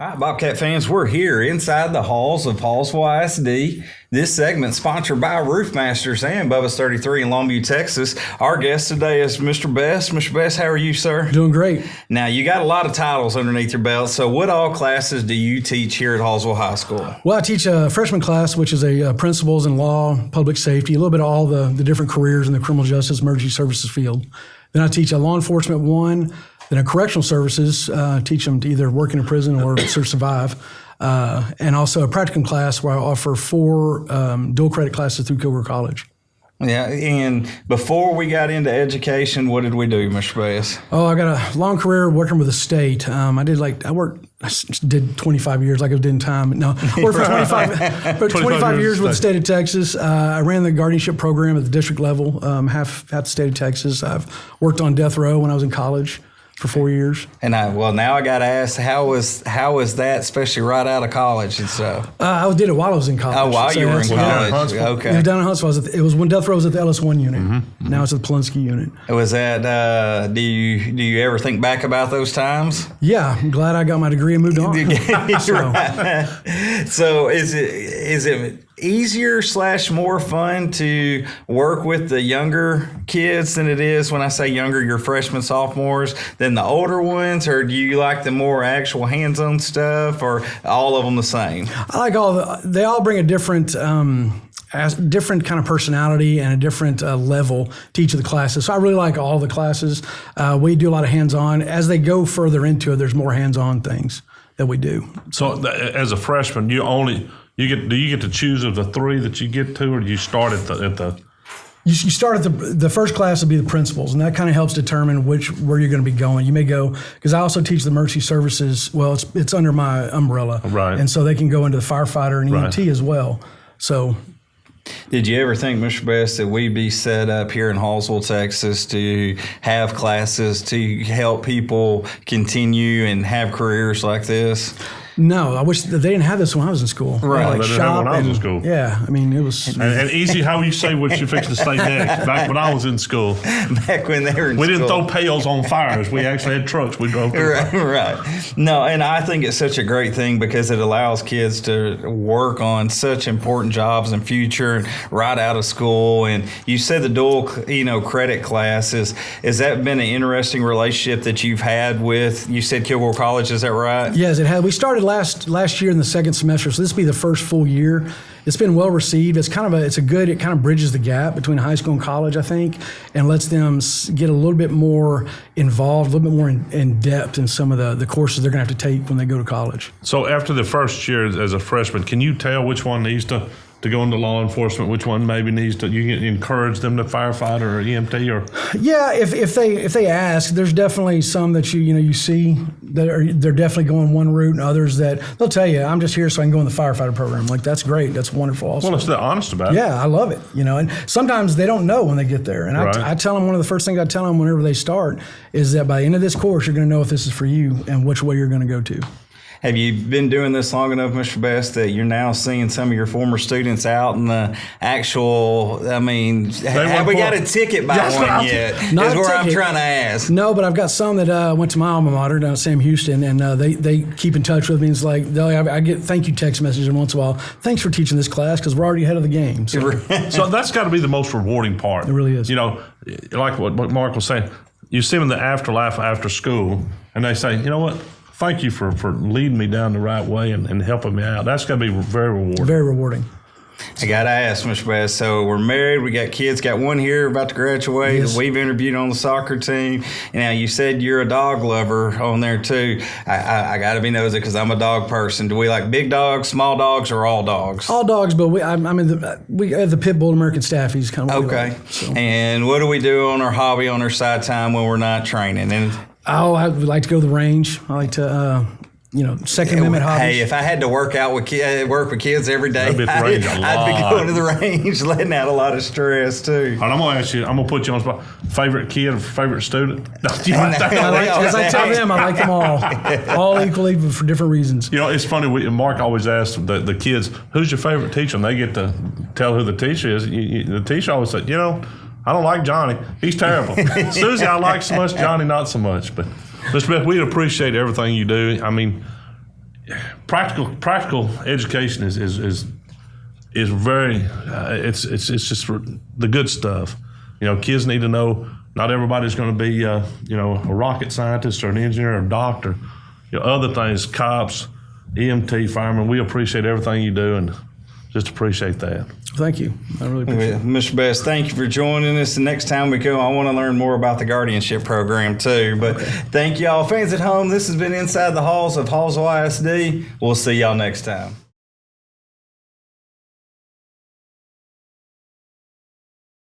Hi, Bobcat fans. We're here inside the halls of Hallsville ISD. This segment sponsored by Roofmasters and Bubba's 33 in Longview, Texas. Our guest today is Mr. Best. Mr. Best, how are you, sir? Doing great. Now, you got a lot of titles underneath your belt. So what all classes do you teach here at Hallsville High School? Well, I teach a freshman class, which is a principles in law, public safety, a little bit of all the different careers in the criminal justice, emergency services field. Then I teach a law enforcement one. Then a correctional services, teach them to either work in a prison or survive. And also a practicum class where I offer 4 dual credit classes through KQAT College. Yeah, and before we got into education, what did we do, Mr. Bass? Oh, I got a long career working with the state. I did 25 years like I did in time. No, I worked for 25 years with the state of Texas. I ran the guardianship program at the district level, half the state of Texas. I've worked on death row when I was in college for 4 years. And now I got to ask, how was that, especially right out of college and stuff? I did it while I was in college. Oh, while you were in college. Okay. It was down in Huntsville. It was when death row was at the LS1 unit. Mm-hmm. Now it's at the Polinsky unit. Was that? Do you ever think back about those times? Yeah, I'm glad I got my degree and moved on. So is it easier / more fun to work with the younger kids than it is, when I say younger, your freshmen, sophomores, than the older ones? Or do you like the more actual hands-on stuff, or all of them the same? I like they all bring a different different kind of personality and a different level to each of the classes. So I really like all the classes. We do a lot of hands-on. As they go further into it, there's more hands-on things that we do. So as a freshman, do you get to choose of the 3 that you get to, or do you start at the You start at the first class will be the principals, and that kind of helps determine where you're going to be going. You may go, because I also teach the emergency services. Well, it's under my umbrella, right? And so they can go into the firefighter and EMT as well. So, did you ever think, Mr. Best, that we'd be set up here in Hallsville, Texas, to have classes to help people continue and have careers like this? No, I wish that they didn't have this when I was in school. Right. They didn't have when I was in school. Yeah, I mean, it was... And easy, how you say what you fixed to say next, back when I was in school. Back when they were in school. We didn't throw pails on fires. We actually had trucks we drove through. Right. No, and I think it's such a great thing because it allows kids to work on such important jobs in future and right out of school. And you said the dual, credit classes. Has that been an interesting relationship that you've had with, you said KQAT College, is that right? Yes, it has. We started last year in the second semester, so this will be the first full year. It's been well received. It kind of bridges the gap between high school and college, I think, and lets them get a little bit more involved, a little bit more in depth in some of the courses they're going to have to take when they go to college. So after the first year as a freshman, can you tell which one needs to go into law enforcement, which one maybe needs to, you can encourage them to firefighter or EMT or? Yeah, if they ask, there's definitely some that you see that they're definitely going one route, and others that they'll tell you, I'm just here so I can go in the firefighter program. Like, that's great, that's wonderful also. Well, they're honest about it. Yeah, I love it, and sometimes they don't know when they get there. And right. I tell them, one of the first things I tell them whenever they start is that by the end of this course, you're going to know if this is for you and which way you're going to go to. Have you been doing this long enough, Mr. Best, that you're now seeing some of your former students out in the actual, have we got a ticket by one yet? Not is where ticket. I'm trying to ask. No, but I've got some that went to my alma mater down at Sam Houston, and they keep in touch with me. It's like, I get thank you text messages once in a while. Thanks for teaching this class, because we're already ahead of the game. So, so that's got to be the most rewarding part. It really is. Like what Marc was saying, you see them in the afterlife after school, and they say, you know what? Thank you for leading me down the right way and helping me out. That's got to be very rewarding. Very rewarding. I got to ask, Mr. Bass, so we're married, we got kids, got one here about to graduate. Yes. We've interviewed on the soccer team. Now, you said you're a dog lover on there, too. I got to be nosy because I'm a dog person. Do we like big dogs, small dogs, or all dogs? All dogs, but we have the pit bull American Staffies. Kind of okay. Like, so. And what do we do on our hobby, on our side time when we're not training? And I would like to go to the range. I like to, Second Amendment hobbies. Hey, if I had to work with kids every day, I'd be going to the range, letting out a lot of stress too. And I'm gonna ask you. I'm gonna put you on the spot. Favorite kid or favorite student? As I tell them, I like them all equally, but for different reasons. It's funny. Marc always asks the kids, "Who's your favorite teacher?" And they get to tell who the teacher is. The teacher always said, I don't like Johnny. He's terrible. Susie, I like so much. Johnny, not so much. But Mr. Beth, we appreciate everything you do. I mean, practical education is very it's just for the good stuff. Kids need to know not everybody's going to be a rocket scientist or an engineer or a doctor. Other things, cops, EMT, firemen. We appreciate everything you do and just appreciate that. Thank you. I really appreciate it. Mr. Best, thank you for joining us. The next time we go, I want to learn more about the guardianship program too. But thank y'all. Fans at home, this has been Inside the Halls of Hallsville ISD. We'll see y'all next time.